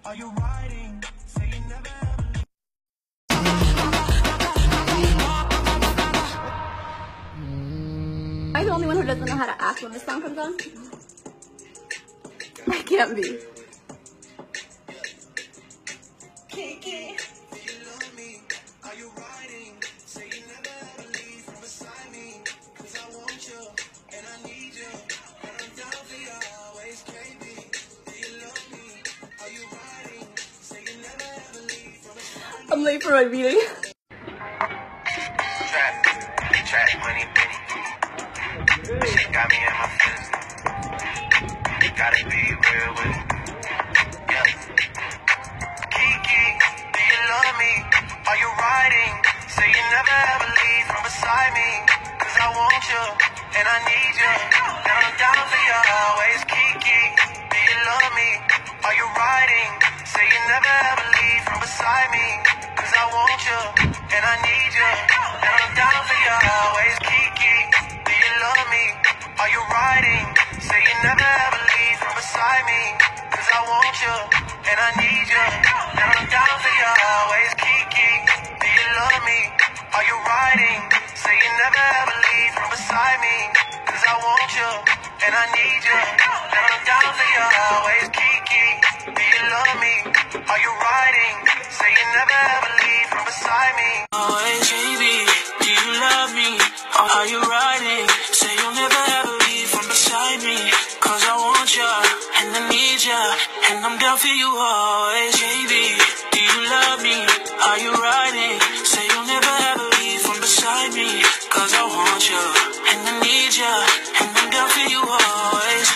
Are you riding? Say you never ever leave. Am I the only one who doesn't know how to act when this song comes on? I can't be. Kiki, do you love me? Are you riding? Say you never ever leave from beside me. 'Cause I want you and I need you. And I'm down for you always, KB. Do you love me? Are you riding? Say you never ever leave from beside me. I'm late for my meeting. Trap money, Benny. She got me in my feelings. Gotta be real with it. Yeah. Kiki, do you love me? Are you riding? Say you never ever leave from beside me. 'Cause I want you and I need you. And I'm down for you always. Kiki, do you love me? Are you riding? Say you never ever leave from beside me. 'Cause I want you and I need you. And I'm down for you always. Kiki, do you love me? Are you riding? Say you never ever leave from beside me. 'Cause I want you and I need you. And I'm down for you always. Kiki, do you love me? Are you riding? Say you never ever leave from beside me. 'Cause I want you and I need you. And I'm down for you always. Kiki, do you love me? Are you riding? Say you never ever leave from beside me. Always, baby, do you love me? Are you riding? Say you'll never ever leave from beside me. 'Cause I want you and I need you. And I'm down for you always, baby. Do you love me? Are you riding? Say you'll never ever leave from beside me. 'Cause I want you and I need you. And I'm down for you always.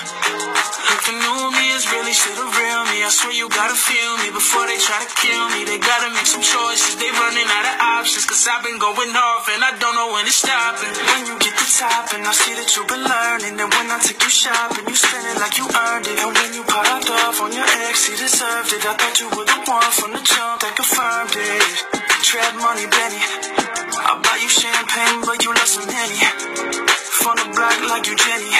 If the new me is really still the real me, I swear you gotta feel me before they try to kill me. They gotta make some choices, they running out of options. 'Cause I've been going off and I don't know when it's stopping. When you get the top and I see that you've been learning. And when I take you shopping, you spend it like you earned it. And when you popped off on your ex, he deserved it. I thought you were the one from the jump that confirmed it. Trap money, Benny. I'll buy you champagne, but you love some Henny. From the block like you Jenny.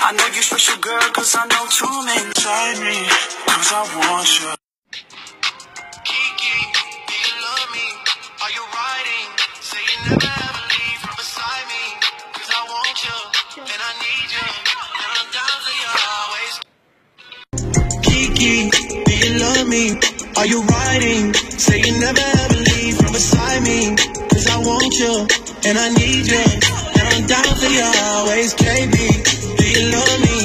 I know you special, girl, 'cause I know too many inside me. 'Cause I want you. Kiki, do you love me? Are you riding? Say you never ever leave from beside me. 'Cause I want you and I need you. And I'm down for you always. Kiki, do you love me? Are you riding? Say you never ever leave from beside me. 'Cause I want you and I need you. And I'm down for you always, KB. Do you love me?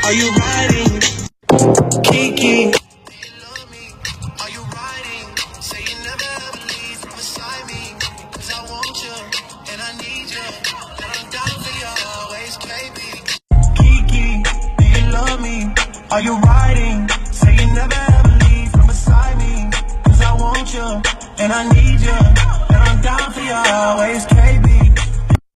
Are you riding? Kiki, do you love me? Are you riding? Say you never ever leave from beside me. 'Cause I want you and I need you. And I'm down for you always, KB. Kiki, do you love me? Are you riding? Say you never ever leave from beside me. 'Cause I want you and I need you. And I'm down for you always, KB.